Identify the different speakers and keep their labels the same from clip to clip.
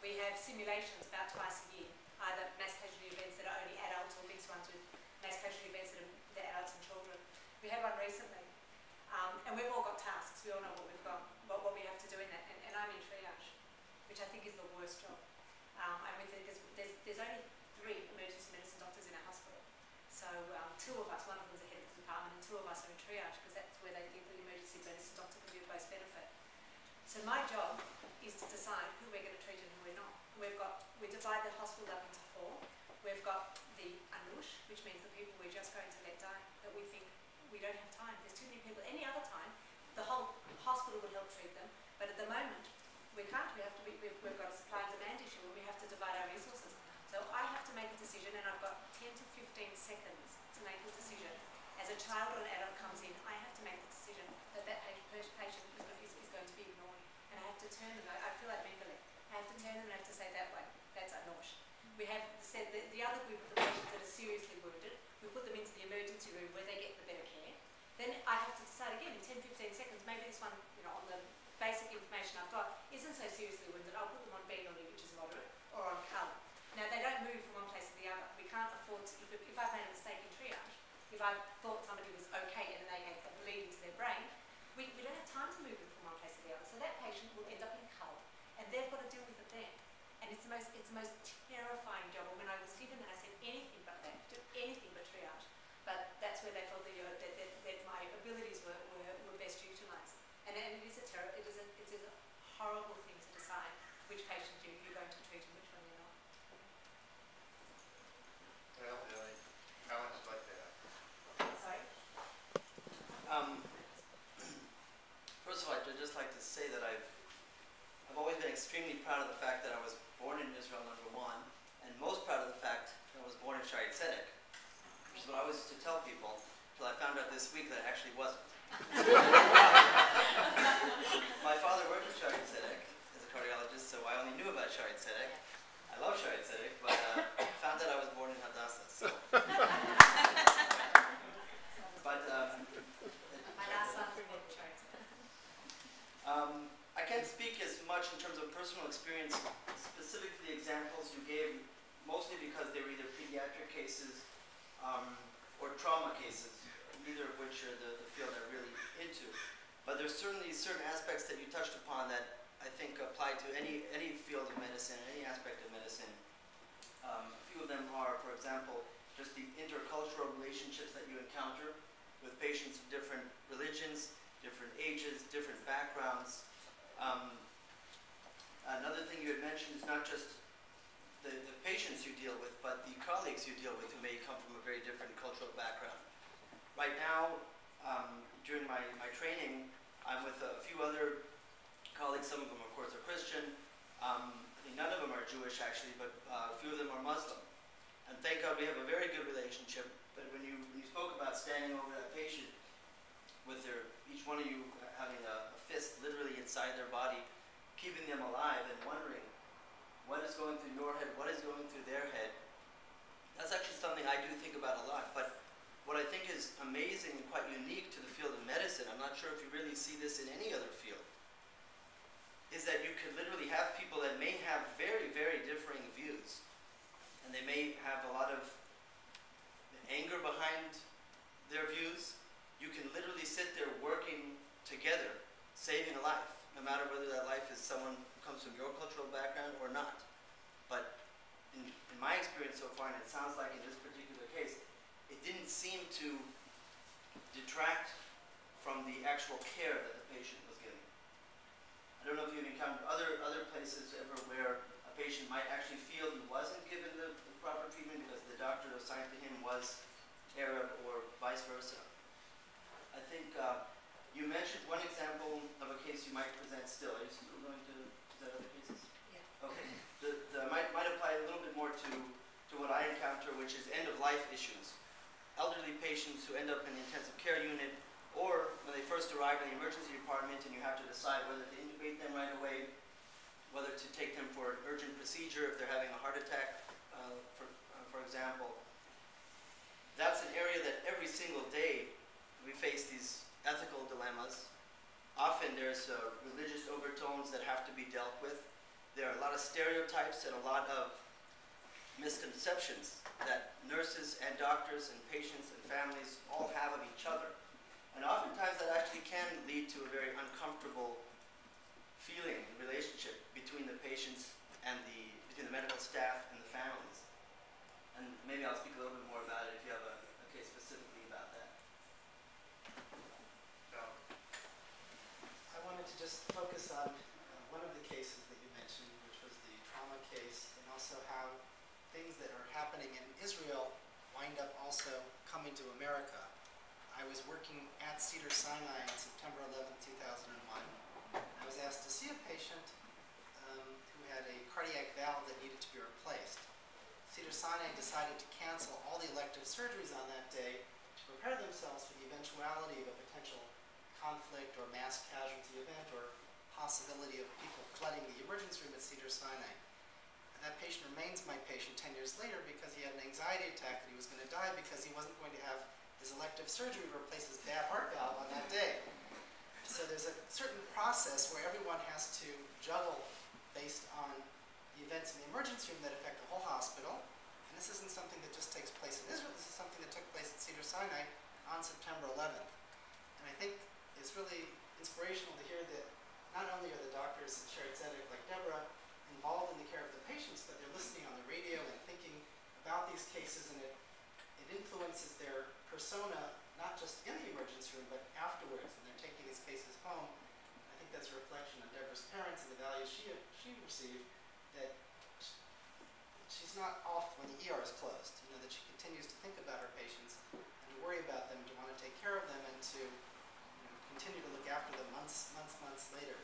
Speaker 1: We have simulations about twice a year, either mass casualty events that are only adults or mixed ones with mass casualty events that are the adults and children. We had one recently, and we've all got tasks. We all know what we've got, what we have to do in that. And I'm in triage, which I think is the worst job. There's only 3 emergency medicine doctors in our hospital. So 2 of us, one of them's the head of the department, and 2 of us are in triage because that's where they think the emergency medicine doctor can be of most benefit. So my job is to decide who we're going to treat and who we're not. We divide the hospital up into 4. We've got the anush, which means the people we're just going to let die, that we think we don't have time. There's too many people. Any other time, the whole hospital would help treat them. But at the moment, we can't. We've got a supply and demand issue, and we have to divide our resources. So I have to make a decision, and I've got 10 to 15 seconds to make the decision. As a child or an adult comes in, I have to make the decision that patient is going to be ignored. And I have to turn them. I feel like mentally. I have to turn them and I have to say that way. That's anush. We have said that the other group of the patients that are seriously wounded, we put them into the emergency room where they get the better care. Then I have to decide again in 10-15 seconds, maybe this one, on the basic information I've got, isn't so seriously wounded. I'll put them on Benoni, which is moderate, or on Cullen. Now, they don't move from one place to the other. We can't afford to, if I've made a mistake in triage, if I thought somebody was okay and they had a bleed into their brain, we don't have time to move them from one place to the other. So that patient will end up in Cullen, and they've got to deal with it there. And it's the most terrifying job. And when I was given that, I said anything but that, do anything but triage. But that's where they felt that my abilities were best utilised. And it is a horrible thing to decide which patient you're going to treat and which one you're not.
Speaker 2: Well, how much like that?
Speaker 1: Sorry?
Speaker 3: First of all, I'd just like to say that I've always been extremely proud of the fact that I was born in Israel, #1, and most proud of the fact that I was born in Shaare, which is what I always used to tell people, until I found out this week that it actually wasn't. My father worked at Shaare as a cardiologist, so I only knew about Shaare. I love Shaare, but I found that I was born in Hadassah. So. But
Speaker 1: my last son was born in Shaare.
Speaker 3: I can't speak as much in terms of personal experience, specific to the examples you gave, mostly because they were either pediatric cases or trauma cases, neither of which are the field I'm really into. But there's certainly certain aspects that you touched upon that I think apply to any field of medicine, any aspect of medicine. A few of them are, for example, just the intercultural relationships that you encounter with patients of different religions, different ages, different backgrounds. Another thing you had mentioned is not just the patients you deal with, but the colleagues you deal with who may come from a very different cultural background. Right now, during my training, I'm with a few other colleagues. Some of them, of course, are Christian. I think none of them are Jewish, actually, but a few of them are Muslim. And thank God we have a very good relationship. But when you spoke about standing over that patient with each one of you having a fist literally inside their body, keeping them alive and wondering what is going through your head, what is going through their head, that's actually something I do think about a lot. But what I think is amazing and quite unique to the field of medicine, I'm not sure if you really see this in any other field, is that you could literally have people that may have very, very differing views. And they may have a lot of anger behind their views. You can literally sit there working together, saving a life, no matter whether that life is someone who comes from your cultural background or not. But in my experience so far, and it sounds like in this particular case, it didn't seem to detract from the actual care that the patient was getting. I don't know if you've encountered other places ever where a patient might actually feel he wasn't given the proper treatment because the doctor assigned to him was Arab or vice versa. I think you mentioned one example of a case you might present still. Are you still going to present other cases? Yeah. Okay. Might apply a little bit more to what I encounter, which is end-of-life issues. Elderly patients who end up in the intensive care unit, or when they first arrive in the emergency department and you have to decide whether to intubate them right away, whether to take them for an urgent procedure if they're having a heart attack, for example. That's an area that every single day we face these ethical dilemmas. Often there's religious overtones that have to be dealt with. there are a lot of stereotypes and a lot of misconceptions that nurses and doctors and patients and families all have of each other. And oftentimes that actually can lead to a very uncomfortable feeling and relationship between the patients and between the medical staff and the families. And maybe I'll speak a little bit more about it if you have a case specifically about that.
Speaker 2: So,
Speaker 4: I wanted to just focus on one of the cases that you mentioned, which was the trauma case, and also how things that are happening in Israel wind up also coming to America. I was working at Cedars-Sinai on September 11, 2001. I was asked to see a patient who had a cardiac valve that needed to be replaced. Cedars-Sinai decided to cancel all the elective surgeries on that day to prepare themselves for the eventuality of a potential conflict or mass casualty event or possibility of people flooding the emergency room at Cedars-Sinai. And that patient remains my patient 10 years later because he had an anxiety attack that he was going to die because he wasn't going to have his elective surgery to replace his bad heart valve on that day. So there's a certain process where everyone has to juggle based on the events in the emergency room that affect the whole hospital. And this isn't something that just takes place in Israel. This is something that took place at Cedars-Sinai on September 11th. And I think it's really inspirational to hear that not only are the doctors at Shaare Zedek like Debra involved in the care of the patients, but they're listening on the radio and thinking about these cases, and it influences their persona, not just in the emergency room, but afterwards, and they're taking these cases home. I think that's a reflection on Debra's parents and the values she received, that she's not off when the ER is closed, that she continues to think about her patients and to worry about them, to want to take care of them, and to continue to look after them months later.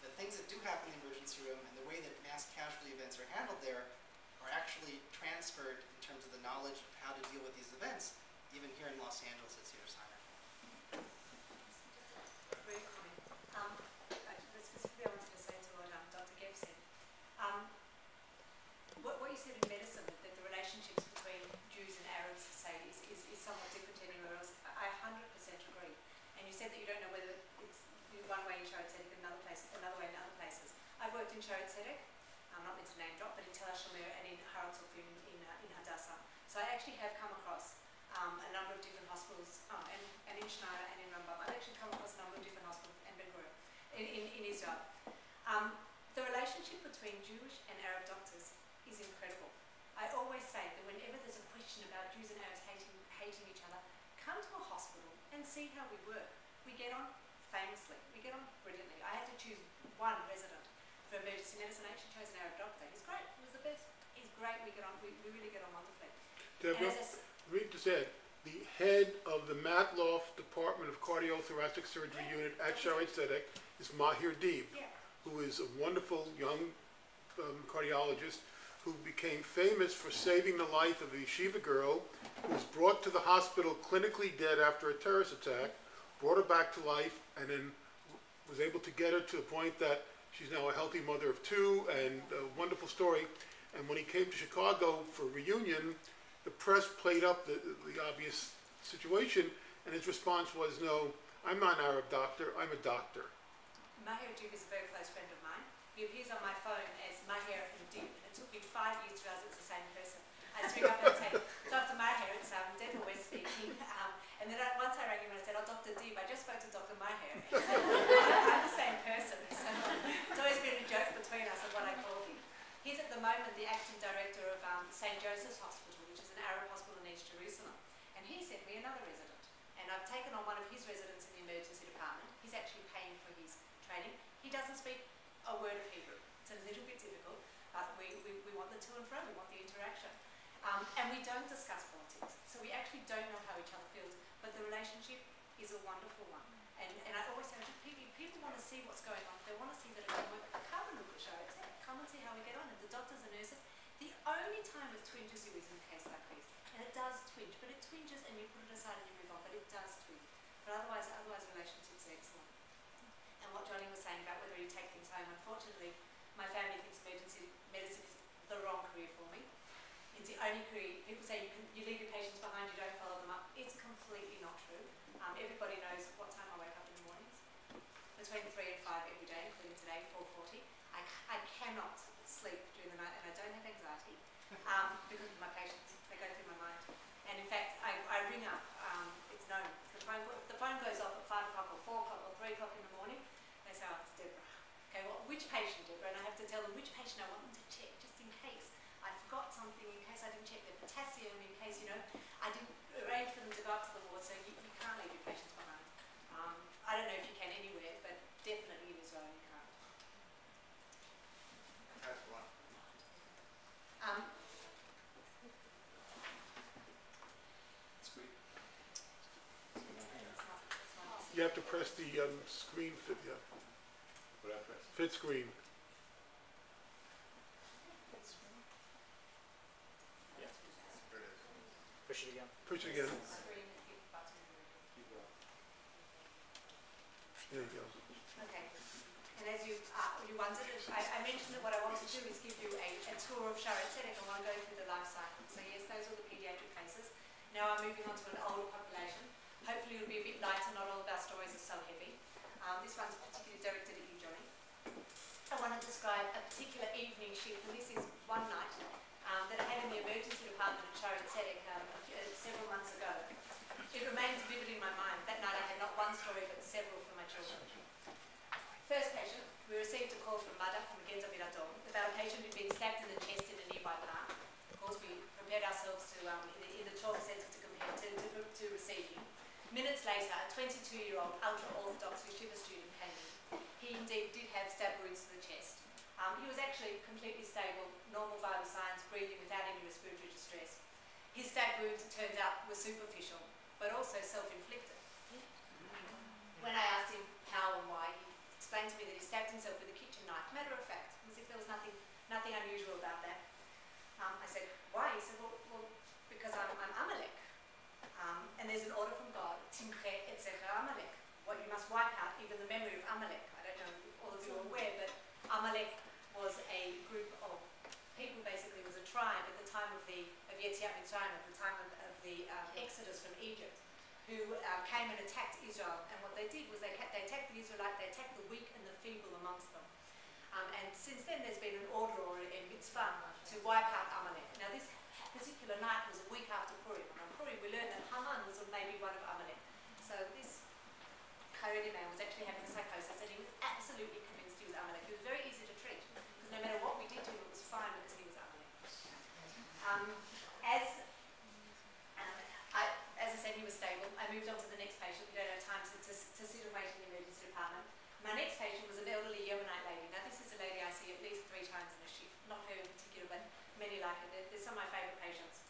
Speaker 4: The things that do happen in the emergency room and the way that mass casualty events are handled there are actually transferred in terms of the knowledge of how to deal with these events, even here in Los Angeles at Cedars-Sinai.
Speaker 1: Brief comment. Specifically, I wanted to say to what Dr. Geft said. What you said in medicine, that the relationships between Jews and Arabs, say, is somewhat different anywhere else. I 100% agree. And you said that you don't know whether it's one way in Shaare Zedek and another way in other places. I've worked in Shaare Zedek, I'm not meant to name drop, but in Tel Ashomer and in Haraldshof in Hadassah. So I actually have come across a number of different hospitals, and in Shaare and in Rambam. I've actually come across a number of different hospitals and Ben-Gurion in Israel. The relationship between Jewish and Arab doctors is incredible. I always say that whenever there's a question about Jews and Arabs hating each other, come to a hospital and see how we work. We get on famously. We get on brilliantly. I had to choose one resident for emergency medicine. I actually chose an Arab doctor. He's great. He was the best. He's great. We really get on wonderfully.
Speaker 5: Debra, read to say, the head of the Matloff Department of Cardiothoracic Surgery Unit at Shaare Zedek is Mahir Deeb, who is a wonderful young cardiologist who became famous for saving the life of a yeshiva girl who was brought to the hospital clinically dead after a terrorist attack, brought her back to life, and then was able to get her to the point that she's now a healthy mother of two, and a wonderful story. And when he came to Chicago for reunion, the press played up the obvious situation, and his response was, no, I'm not an Arab doctor, I'm a doctor.
Speaker 1: Mahir Deeb is a very close friend of mine. He appears on my phone as Mahir Deeb. It took me 5 years to realize it's the same person. I just ring up and say, Dr. Mahir, it's Debra-West speaking. And then once I rang him and I said, oh, Dr. Deeb, I just spoke to Dr. Mahir. I'm the same person. So it's always been a joke between us of what I call him. He's at the moment the acting director of St. Joseph's Hospital, which is an Arab hospital in East Jerusalem. And he sent me another resident. And I've taken on one of his residents in the emergency department. He's actually paying for his training. He doesn't speak a word of Hebrew. It's a little bit difficult, but we want the to and fro, we want the interaction. And we don't discuss politics, so we actually don't know how each other feels, but the relationship is a wonderful one. And I always say, people want to see what's going on. They want to see that it can work. Come and look at Shaare Zedek. Come and see how we get on. And the doctors and nurses, the only time it twinges you is in a case like this. And it does twinge, but it twinges and you put it aside and you move on, but it does twinge. But otherwise relationships are excellent. And what Johnny was saying about whether you take things home, unfortunately, my family thinks emergency medicine is the wrong career for me. It's the only career. People say you leave your patients behind, you don't follow them up. It's completely not true. Everybody knows what time I wake up in the mornings. Between 3 and 5 every day, including today, 4:40. I cannot sleep during the night and I don't have anxiety because of my patients. They go through my mind. And in fact, I ring up, it's known, if the phone goes off at 5 o'clock or 4 o'clock or 3 o'clock in the morning, they say, oh, it's Debra. Okay, well, which patient, Debra? And I have to tell them which patient I want them to check, just in case I forgot something, in case I didn't check their potassium, in case, I didn't arrange for them to go up to the ward, so you can't leave your patients behind. I don't know if you can anywhere, but definitely in Israel you can't.
Speaker 2: That's one.
Speaker 6: Squeak.
Speaker 5: You have to press the screen fit, yeah.
Speaker 6: What I press?
Speaker 5: Fit screen.
Speaker 6: Yeah.
Speaker 2: There it is.
Speaker 7: Push it again.
Speaker 5: Push it again.
Speaker 1: Screen fit button.
Speaker 6: Keep going.
Speaker 5: There you go.
Speaker 1: Okay. And as you wondered, I mentioned that what I want to do is give you a tour of Shaare Zedek. I want to go through the life cycle. So yes, those are the pediatric cases. Now I'm moving on to an older population. Hopefully it'll be a bit lighter, not all of our stories are so heavy. This one's particularly directed at you, Johnny. I want to describe a particular evening shift, and this is one night that I had in the emergency department at Shaare Zedek several months ago. It remains vivid in my mind. That night I had not one story but several for my children. First patient, we received a call from Mada from Magen David Adom about a patient who'd been stabbed in the chest in a nearby park. Of course, we prepared ourselves to in the trauma centre to receive him. Minutes later, a 22-year-old ultra-orthodox yeshiva student came in. He indeed did have stab wounds to the chest. He was actually completely stable, normal vital signs, breathing without any respiratory distress. His stab wounds, it turns out, were superficial, but also self-inflicted. When I asked him how and why, he explained to me that he stabbed himself with a kitchen knife, matter of fact, as if there was nothing unusual about that. I said, why? He said, well because I'm Amalek. And there's an order from God, Timche etc. Amalek. What you must wipe out, even the memory of Amalek. I don't know if all of you are aware, but Amalek was a group of people, basically was a tribe at the time of Yetziat Mitzrayim, at the time of the Exodus from Egypt, who came and attacked Israel. And what they did was they attacked the Israelites, they attacked the weak and the feeble amongst them. And since then there's been an order or a mitzvah to wipe out Amalek. Now this particular night was a week after Purim. And on Purim we learned that Haman was maybe one of Amalek. So this Coyote man was actually having a psychosis and he was absolutely convinced he was Amalek. He was very easy to treat because no matter what we did to him it was fine because he was Amalek. As I said, he was stable. I moved on to the next patient. We don't have time to sit and wait in the emergency department. My next patient was an elderly Yemenite lady. Now this is a lady I see at least 3 times in a shift. Not her in particular, but many like her. They're some of my favourite patients.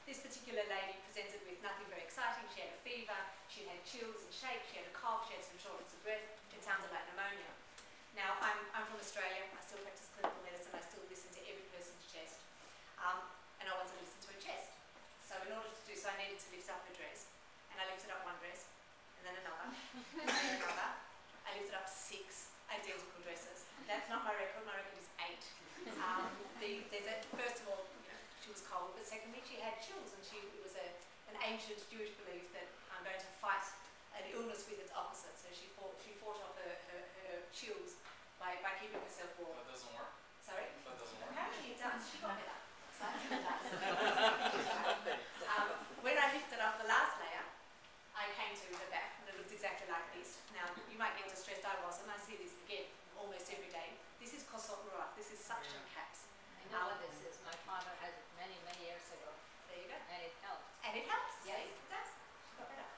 Speaker 1: This particular lady presented with nothing very exciting. She had a fever, she had chills and shakes, she had a cough, she had some shortness of breath. It sounded like pneumonia. Now I'm from Australia. I still practice clinical medicine. I still listen to every person's chest. And I wanted to listen to her chest. So in order to do so, I needed to lift up her dress. And I lifted up one dress, and then another, and then another. I lifted up 6 identical dresses. That's not my record. My record is 8. First of all, she was cold, but secondly, she had chills, and it was an ancient Jewish belief that I'm going to fight an illness with its opposite. So she fought off her chills by keeping herself warm.
Speaker 6: That doesn't work.
Speaker 1: Sorry?
Speaker 6: That doesn't work.
Speaker 1: Apparently it does. She got better. So I think it does. When I lifted up the last layer, I came to her back, and it looked exactly like this. Now, you might get distressed, I was, and I see this again almost every day. This is kosot ruach. This is suction caps.
Speaker 8: I know what this is. My father had it many, many years ago.
Speaker 1: There you go.
Speaker 8: And it helped.
Speaker 1: And it helps.
Speaker 8: Yes.
Speaker 1: See, it does. She got better.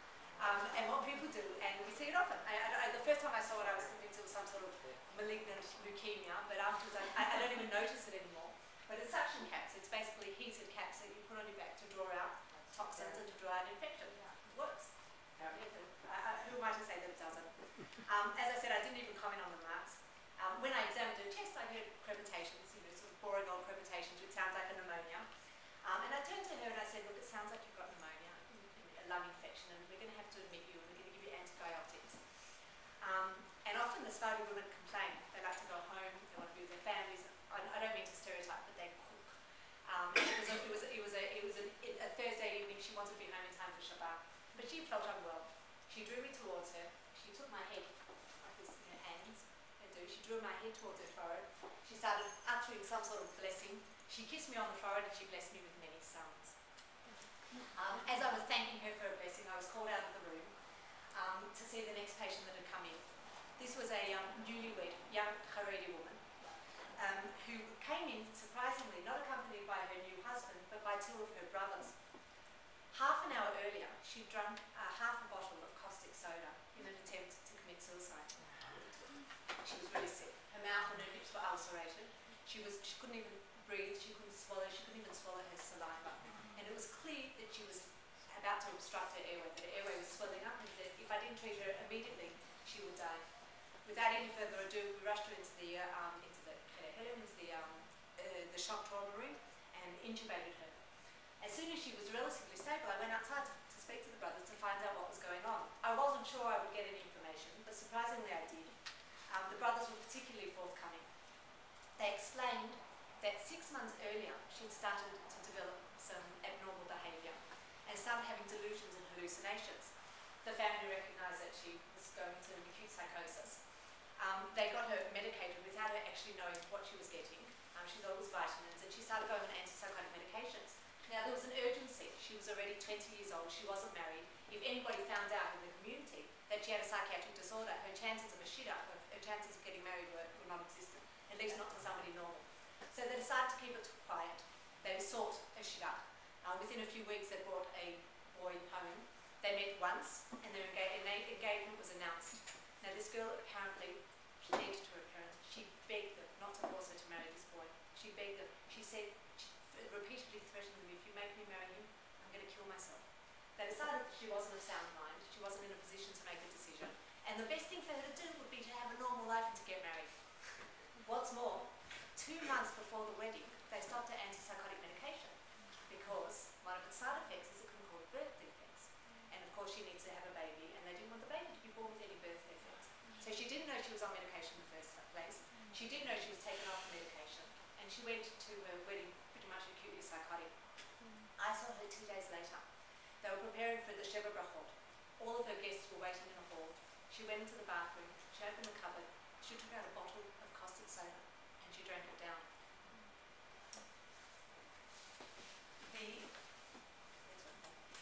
Speaker 1: And what people do, and we see it often. The first time I saw it, I was convinced it was some sort of malignant leukemia, but afterwards I don't even notice it anymore. But it's suction caps. It's basically heated caps that you put on your back to draw out toxins and to draw out infection. It works. Who am I to say that it doesn't? As I said, I didn't even comment on the marks. When I examined her chest, I heard crepitations, sort of boring old crepitations, which sounds like a pneumonia. And I turned to her and I said, look, it sounds like you've got pneumonia, a lung infection, and we're going to have to admit you, and we're going to give you antibiotics. And often the Sephardi women complain. They like to go home, they want to be with their families. I don't mean to stereotype, but they cook. It was a Thursday evening. She wanted to be home in time for Shabbat, but she felt unwell. She drew me towards her. She took my head like this in her hands. She drew my head towards her forehead. She started uttering uttering some sort of blessing. She kissed me on the forehead and she blessed me with many sons. As I was thanking her for her blessing, I was called out of the room to see the next patient that had come in. This was a newlywed young Haredi woman who came in, surprisingly, not accompanied by her new husband, but by two of her brothers. Half an hour earlier, she'd drunk half a bottle of caustic soda in an attempt to commit suicide. She was really sick. Her mouth and her lips were ulcerated. She couldn't even breathe, she couldn't swallow, she couldn't even swallow her saliva. And it was clear that she was about to obstruct her airway, that her airway was swelling up, and that if I didn't treat her immediately, she would die. Without any further ado, we rushed her into the shock trauma room and intubated her. As soon as she was relatively stable, I went outside to speak to the brothers to find out what was going on. I wasn't sure I would get any information, but surprisingly I did. The brothers were particularly forthcoming. They explained that 6 months earlier she'd started to develop some abnormal behaviour and started having delusions and hallucinations. The family recognised that she was going to an acute psychosis. They got her medicated without her actually knowing what she was getting. She thought it was vitamins, and she started going on antipsychotic medications. Now, there was an urgency. She was already 20 years old. She wasn't married. If anybody found out in the community that she had a psychiatric disorder, her chances of a shitter, her chances of getting married were non-existent, at least not to somebody normal. So they decided to keep it quiet. They sought a shitter. Within a few weeks, they brought a boy home. They met once, and their engagement was announced. Now, this girl apparently pleaded to her parents. She begged them not to force her to marry this boy. She begged them. She said, she repeatedly threatened them, if you make me marry him, I'm going to kill myself. They decided that she wasn't of sound mind. She wasn't in a position to make a decision. And the best thing for her to do would be to have a normal life and to get married. What's more, 2 months before the wedding, they stopped her antipsychotic medication because one of its side effects is it can cause birth defects. And of course she needs to have a baby, and they didn't want the baby to be born with any birth defects. So she didn't know she was on medication in the first place. She didn't know she was taken off the medication. And she went to her wedding pretty much acutely psychotic. I saw her 2 days later. They were preparing for the Sheva Brachot. All of her guests were waiting in the hall. She went into the bathroom, she opened the cupboard, she took out a bottle of caustic soda, and she drank it down.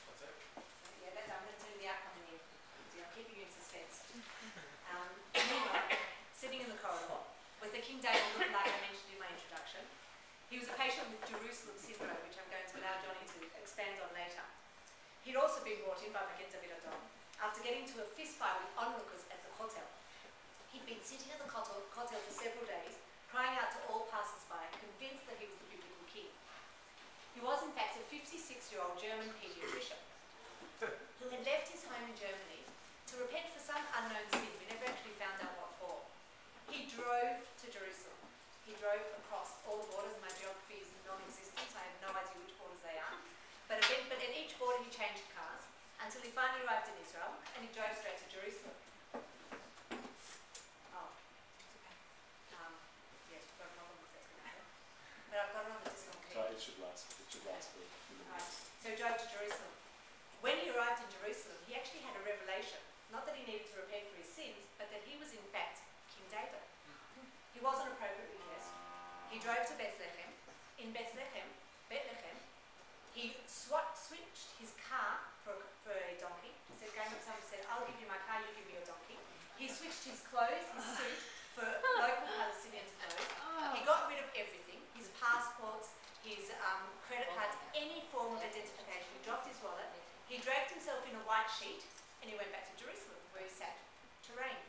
Speaker 6: What's that?
Speaker 1: Yeah, that's, I'm going to tell you the outcome in the end. I'm keeping you in suspense. Meanwhile, sitting in the corridor was the King David looking like I mentioned in my introduction. He was a patient with Jerusalem syndrome, which I'm going to allow Johnny to expand on later. He'd also been brought in by Magen David Adon after getting into a fist fight with onlookers at the hotel. He'd been sitting at the hotel for several days, crying out to all passers-by, convinced that he was the biblical king. He was in fact a 56-year-old German paediatrician who had left his home in Germany to repent for some unknown sin. We never actually found out what for. He drove to Jerusalem. He drove across all the borders. My geography is non-existent, so I have no idea which borders they are. But at each border he changed cars until he finally arrived in Israel, and he drove straight to Jerusalem. Yes, we've got a problem with that's going to happen. But I've got it on the disc on key.
Speaker 6: Sorry, it should last for a few minutes.
Speaker 1: So he drove to Jerusalem. When he arrived in Jerusalem, he actually had a revelation. Not that he needed to repent for his sins, but that he was in fact King David. He wasn't appropriately dressed. He drove to Bethlehem. In Bethlehem, he switched his car for a donkey. He said, somebody said, I'll give you my car, you give me your donkey. He switched his clothes, his suit, for local Palestinian clothes. He got rid of everything, his passports, his credit cards, any form of identification. He dropped his wallet. He draped himself in a white sheet, and he went back to Jerusalem, where he sat to reign.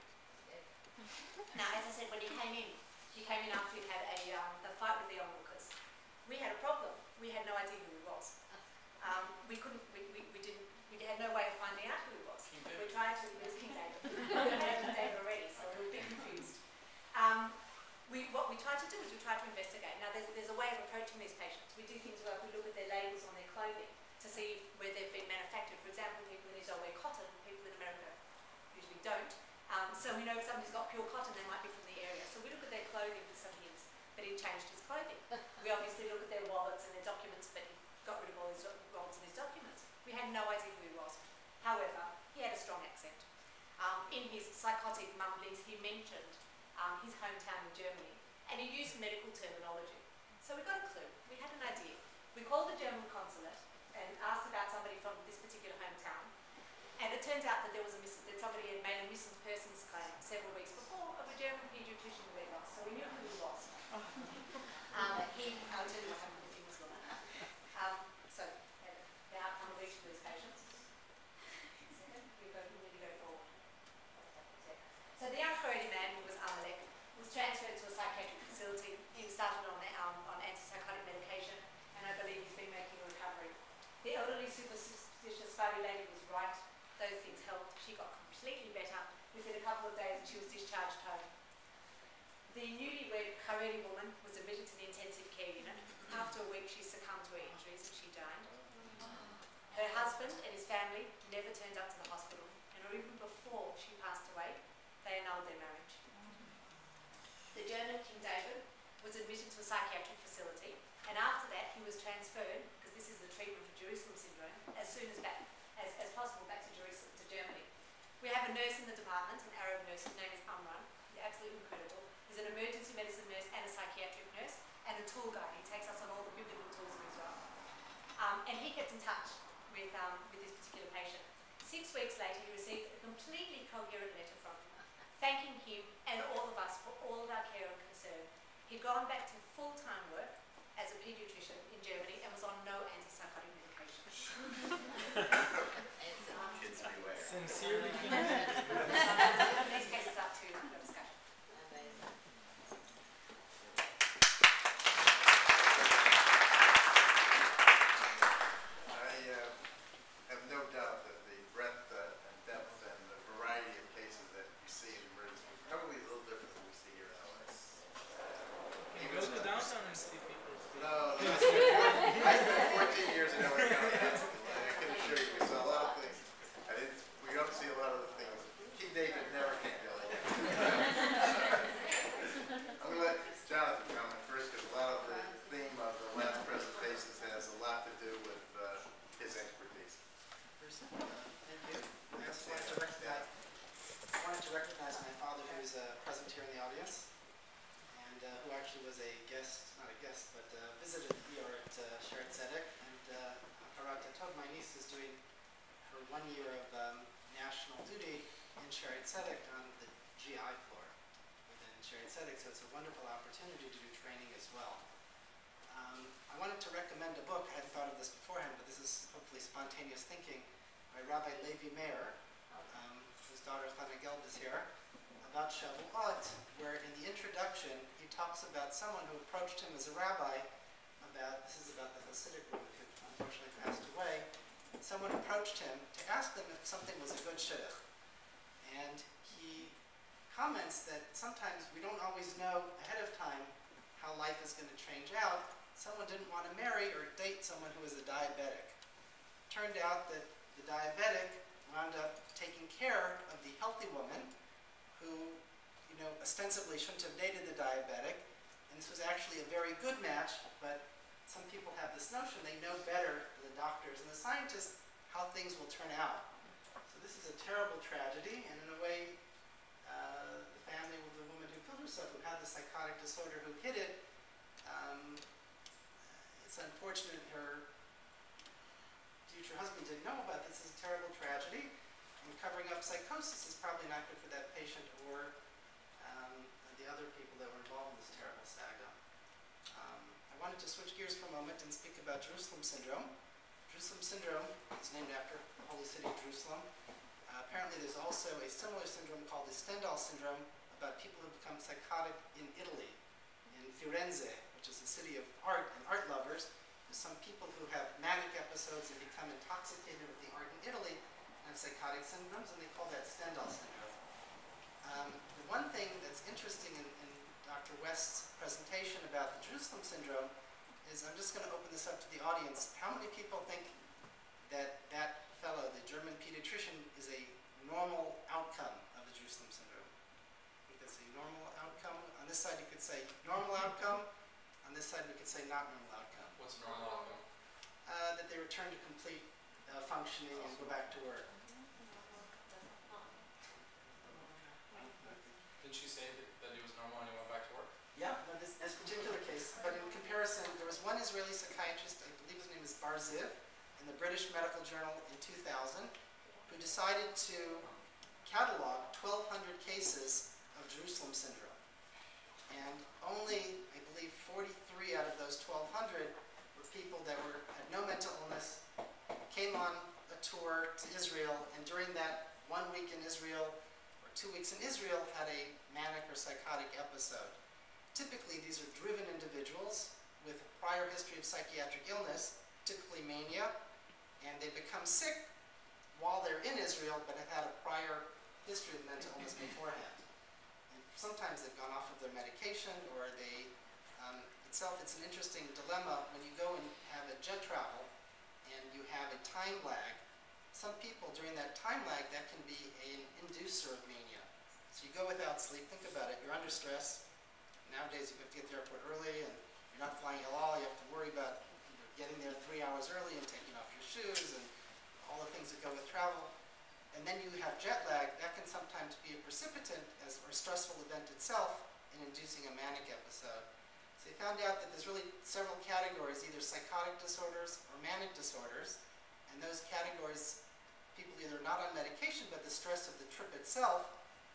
Speaker 1: Now, as I said, when he came in after he'd had a fight with the onlookers. We had a problem. We had no idea who he was. We had no way of finding out who he was. We tried to, it was King David. We had King David already, so we were a bit confused. What we tried to do is we tried to investigate. Now, there's a way of approaching these patients. We do things like we look at their labels on their clothing to see where they've been manufactured. For example, people in Israel wear cotton, people in America usually don't. So we know if somebody's got pure cotton, they might be from the area. So we look at their clothing for some hints, but he changed his clothing. We obviously look at their wallets and their documents, but he got rid of all his wallets and his documents. We had no idea who he was. However, he had a strong accent. In his psychotic mumblings, he mentioned his hometown in Germany and he used medical terminology. So we got a clue. We had an idea. We called the German consulate and asked about somebody from this particular hometown. And it turns out that there was that somebody had made a missing persons claim several weeks before of a German paediatrician who they lost. So we knew who he was. I'll tell you what happened with him as well. So the outcome of each of these patients. We need to go forward. So the young Haredi man, who was Amalek, was transferred to a psychiatric facility. He started on antipsychotic medication, and I believe he's been making a recovery. The elderly superstitious Spivey lady was right. Those things helped. She got completely better. Within a couple of days, she was discharged home. The newlywed Haredi woman was admitted to the intensive care unit. After a week, she succumbed to her injuries and she died. Her husband and his family never turned up to the hospital, and even before she passed away, they annulled their marriage. The German King David was admitted to a psychiatric facility, and after that, he was transferred, because this is the treatment for Jerusalem syndrome, as soon as possible back to Jerusalem, to Germany. We have a nurse in the department, an Arab nurse, his name is Amran. He's absolutely incredible. He's an emergency medicine nurse and a psychiatric nurse, and a tool guide. He takes us on all the biblical tools of Israel. And he kept in touch with this particular patient. 6 weeks later, he received a completely coherent letter from him, thanking him and all of us for all of our care and concern. He'd gone back to full-time work as a paediatrician in Germany and was on no antipsychotic medication.
Speaker 2: Kids beware.
Speaker 4: Sincerely
Speaker 1: These cases up to discussion.
Speaker 2: I have no doubt that the breadth and depth and the variety of cases that you see in emergency is probably a little different than we see here in LA.
Speaker 7: You go to downtown and see people.
Speaker 2: No, I spent 14 years in LA County Hospital, and I can assure you, we saw a lot of things. We don't see a lot of the things. King David never came to LA. I'm going to let Jonathan comment first, because a lot of the theme of the last presentations has a lot to do with his expertise.
Speaker 4: Thank you. I also wanted to recognize my father, who is present here in the audience, and who actually was a guest, not a guest, but visited the ER at Shaare Zedek. And Harat, I told my niece is doing her 1 year of national duty in Shaare Zedek on the GI floor within Shaare Zedek, so it's a wonderful opportunity to do training as well. I wanted to recommend a book. I hadn't thought of this beforehand, but this is hopefully spontaneous thinking, by Rabbi Levi Meir, whose daughter Chana Gelb is here, about Shavuot, where in the introduction he talks about someone who approached him as a rabbi this is about the Hasidic woman who unfortunately passed away. Someone approached him to ask them if something was a good shidduch. And he comments that sometimes we don't always know ahead of time how life is going to change out. Someone didn't want to marry or date someone who was a diabetic. Turned out that the diabetic wound up taking care of the healthy woman who, ostensibly shouldn't have dated the diabetic. And this was actually a very good match, but some people have this notion they know better than the doctors and the scientists how things will turn out. So this is a terrible tragedy, and in a way, the family of the woman who killed herself, who had the psychotic disorder, who hid it, it's unfortunate her future husband didn't know about this. This is a terrible tragedy, and covering up psychosis is probably not good for that patient or the other people that were involved in this terrible saga. I wanted to switch gears for a moment and speak about Jerusalem syndrome. Jerusalem syndrome is named after the holy city of Jerusalem. Apparently there's also a similar syndrome called the Stendhal syndrome about people who become psychotic in Italy, in Firenze, which is a city of art and art lovers. There's some people who have manic episodes and become intoxicated with the art in Italy and have psychotic syndromes, and they call that Stendhal syndrome. The one thing that's interesting in Dr. West's presentation about the Jerusalem syndrome is, I'm just going to open this up to the audience. How many people think that that fellow, the German pediatrician, is a normal outcome of the Jerusalem syndrome? I think that's a normal outcome. On this side you could say normal outcome. On this side we could say not normal outcome.
Speaker 6: What's normal outcome?
Speaker 4: That they return to complete functioning and go back to work.
Speaker 6: Didn't she say that he was normal and he went back to work?
Speaker 4: Yeah, no, this British Medical Journal in 2000, who decided to catalog 1,200 cases of Jerusalem syndrome. And only, I believe, 43 out of those 1,200 were people that had no mental illness, came on a tour to Israel, and during that 1 week in Israel, or 2 weeks in Israel, had a manic or psychotic episode. Typically, these are driven individuals with a prior history of psychiatric illness, typically mania, and they become sick while they're in Israel, but have had a prior history of mental illness beforehand. And sometimes they've gone off of their medication, or they, it's an interesting dilemma when you go and have a jet travel, and you have a time lag. Some people, during that time lag, that can be an inducer of mania. So you go without sleep, think about it, you're under stress. Nowadays, you have to get to the airport early, and you're not flying at all. You have to worry about getting there 3 hours early and taking off your shoes and all the things that go with travel. And then you have jet lag. That can sometimes be a precipitant or stressful event itself in inducing a manic episode. So they found out that there's really several categories, either psychotic disorders or manic disorders. And those categories, people either not on medication, but the stress of the trip itself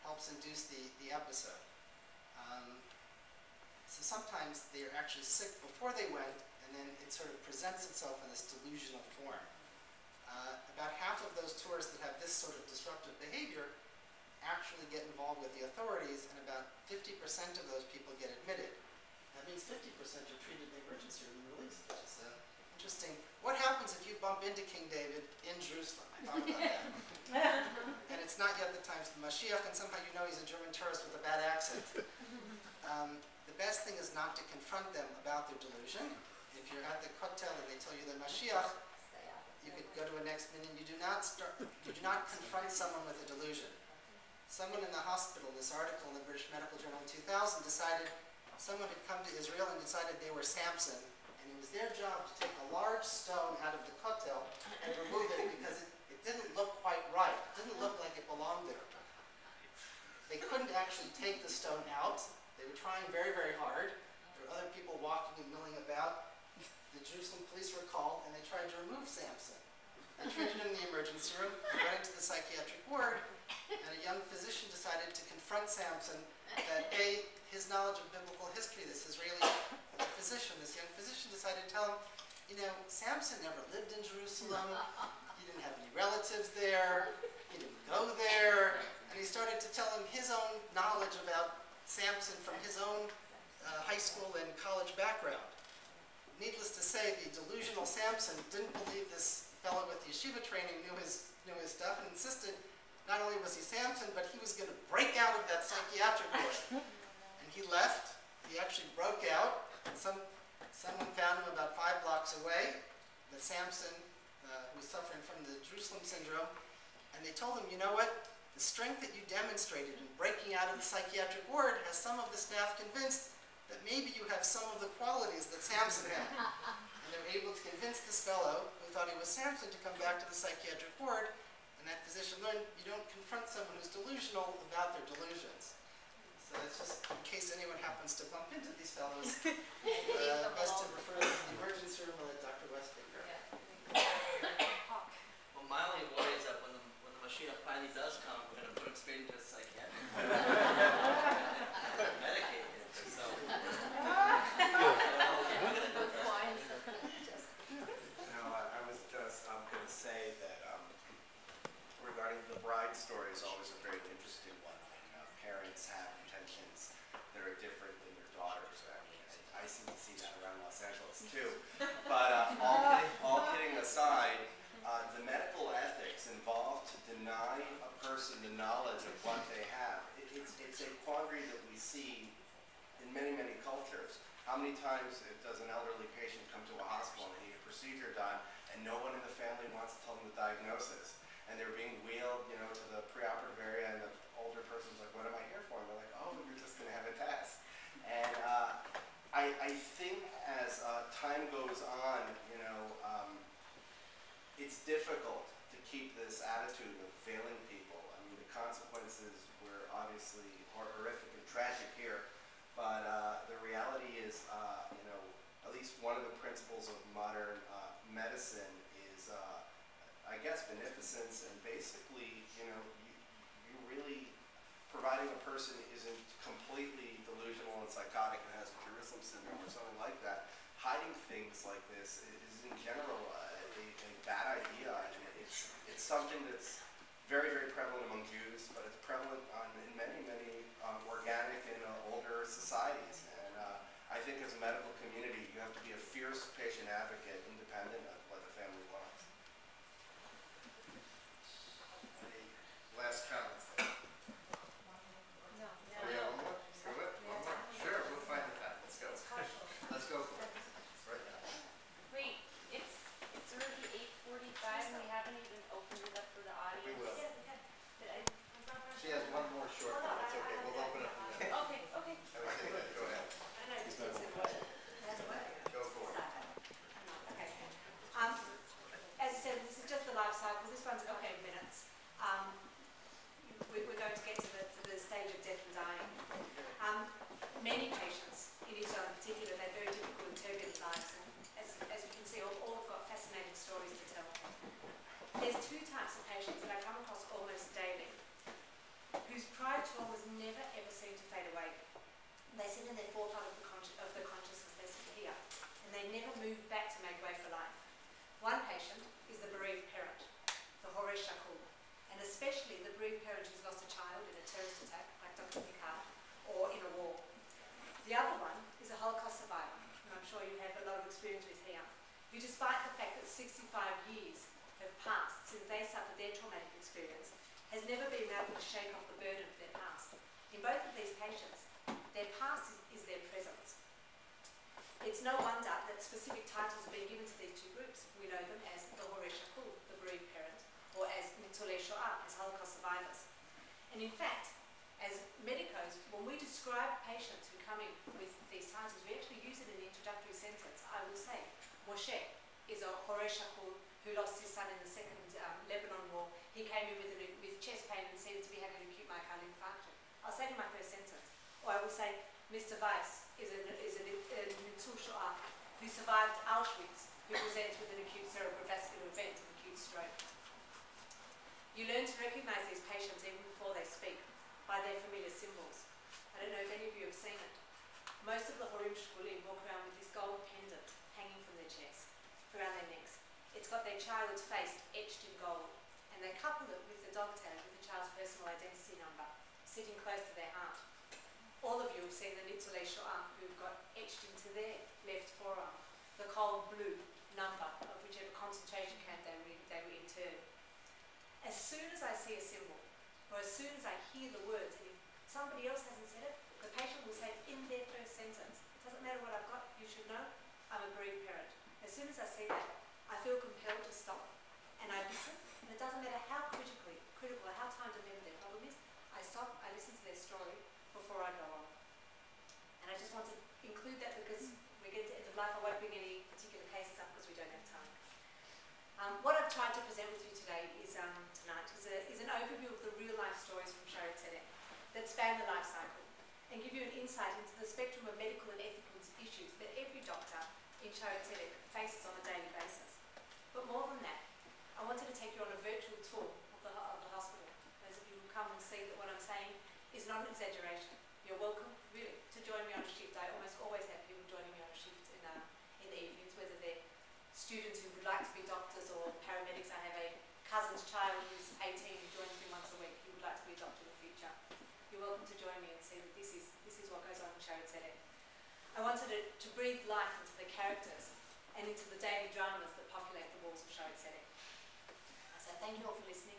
Speaker 4: helps induce the episode. So sometimes they're actually sick before they went, and then it sort of presents itself in this delusional form. About half of those tourists that have this sort of disruptive behavior actually get involved with the authorities, and about 50% of those people get admitted. That means 50% are treated in the emergency room and released, which is interesting. What happens if you bump into King David in Jerusalem? I thought about that. And it's not yet the times of the Mashiach, and somehow you know he's a German tourist with a bad accent. The best thing is not to confront them about their delusion. If you're at the Kotel and they tell you they're Mashiach, you could go to a next meeting. You do not confront someone with a delusion. Someone in the hospital, this article in the British Medical Journal in 2000, decided someone had come to Israel and decided they were Samson, and it was their job to take a large stone out of the Kotel and remove it because it didn't look quite right. It didn't look like it belonged there. They couldn't actually take the stone out. They were trying very, very hard. There were other people walking and milling about. The Jerusalem police were called, and they tried to remove Samson. They treated him in the emergency room, they went into the psychiatric ward, and a young physician decided to confront Samson that his knowledge of biblical history, this Israeli physician, this young physician decided to tell him, you know, Samson never lived in Jerusalem, he didn't have any relatives there, he didn't go there, and he started to tell him his own knowledge about Samson from his own high school and college background. Needless to say, the delusional Samson didn't believe this fellow with yeshiva training knew his stuff, and insisted not only was he Samson, but he was going to break out of that psychiatric ward. And he left. He actually broke out. And someone found him about 5 blocks away, the Samson who was suffering from the Jerusalem syndrome, and they told him, you know what? The strength that you demonstrated in breaking out of the psychiatric ward has some of the staff convinced that maybe you have some of the qualities that Samson had. And they were able to convince this fellow, who thought he was Samson, to come back to the psychiatric ward, and that physician learned you don't confront someone who's delusional about their delusions. So it's just in case anyone happens to bump into these fellows, best to refer to the emergency room or let Dr. West take care of it.
Speaker 3: Well, my only worry is that when the Mashiach finally does come, we're going to put him straight into a psychiatric. Medicate him. So.
Speaker 9: I was just going to say that regarding the bride story is always a very interesting one. Parents have intentions that are different than their daughters. I mean, I seem to see that around Los Angeles too. But all kidding aside, the medical ethics involved to deny a person the knowledge of what they have, it's a quandary that we see in many, many cultures. How many times does an elderly patient come to a hospital and they need a procedure done, and no one in the family wants to tell them the diagnosis? And they're being wheeled, to the preoperative area, and the older person's like, what am I here for? And they're like, oh, you're just going to have a test. And I think as time goes on, it's difficult to keep this attitude of failing people. I mean, the consequences were obviously horrific and tragic here, but the reality is, at least one of the principles of modern medicine is beneficence, and basically, you really, providing a person isn't completely delusional and psychotic and has Jerusalem syndrome or something like that, hiding things like this is in general a bad idea. And it's something that's very, very prevalent among Jews, but it's prevalent in many, many organic and older societies. And I think as a medical community, you have to be a fierce patient advocate independent of what the family wants.
Speaker 2: Any last comments there?
Speaker 8: No.
Speaker 2: Oh, we have one more? Go ahead, one more? Sure, we'll find the time. Let's go. Let's go for it. Right now.
Speaker 8: Wait, it's already 8:45 and we haven't even opened it up for the audience.
Speaker 2: We will.
Speaker 8: But I-
Speaker 2: She has one more short one. It's okay. We'll open it from there.
Speaker 8: Okay.
Speaker 2: I would say that. Go ahead. Go for it.
Speaker 1: Okay. As I said, this is just the life cycle. This one's okay in minutes. We're going to get to the stage of death and dying. Many patients in Israel in particular, they're very difficult and turbulent lives. And as you can see, all have got fascinating stories to tell. There's two types of patients that I come across almost daily, whose prior traumas never ever seem to fade away. They sit in their forefront of the consciousness, they sit here, and they never move back to make way for life. One patient is the bereaved parent, the Horeh Shakul, and especially the bereaved parent who's lost a child in a terrorist attack, like Dr. Picard, or in a war. The other one is a Holocaust survivor, and I'm sure you have a lot of experience with here, who despite the fact that 65 years have passed since they suffered their traumatic experience, has never been able to shake off the burden of their past. In both of these patients, their past is their present. It's no wonder that specific titles have been given to these two groups. We know them as the Horeh Shakul, the bereaved parent, or as Medcial, as Holocaust survivors. And in fact, as medicos, when we describe patients who come in with these titles, we actually use it in the introductory sentence. I will say, Moshe is a Horeh Shakul who lost his son in the Second Lebanon War. He came in with chest pain and seemed to be having an acute myocardial infarction. I'll say it in my first sentence. Or I will say, Mr. Weiss is a Medcial who survived Auschwitz, who presents with an acute cerebrovascular event, an acute stroke. You learn to recognize these patients even before they speak, by their familiar symbols. I don't know if any of you have seen it. Most of the Horim Shkulim walk around with this gold pendant hanging from their chests, around their necks. It's got their child's face etched in gold, and they couple it with the dog tag with the child's personal identity number, sitting close to their heart. All of you have seen the Nitzulei Shoah who've got etched into their left forearm the cold blue number of whichever concentration camp they were interned. As soon as I see a symbol, or as soon as I hear the words, and if somebody else hasn't said it, the patient will say it in their first sentence. It doesn't matter what I've got, you should know, I'm a bereaved parent. As soon as I see that, I feel compelled to stop, and I listen, and it doesn't matter how critical or how time-dependent their problem is, I stop, I listen to their story before I go on. And I just want to include that because we're getting to the end of life. I won't bring any particular cases up because we don't have time. What I've tried to present with you today is an overview of the real-life stories from Shaare Zedek that span the life cycle and give you an insight into the spectrum of medical and ethical issues that every doctor in Shaare Zedek faces on a daily basis. But more than that, I wanted to take you on a virtual tour of the hospital. Those of you who come and see that what I'm saying is not an exaggeration. You're welcome, really, to join me on a shift. I almost always have people joining me on a shift in the evenings, whether they're students who would like to be doctors or paramedics. I have a cousin's child who's 18 who joins me once a week. He would like to be a doctor in the future. You're welcome to join me and see that this is what goes on in Shaare Zedek. I wanted to breathe life into the characters and into the daily dramas that populate the walls of Shaare Zedek. So thank you all for listening.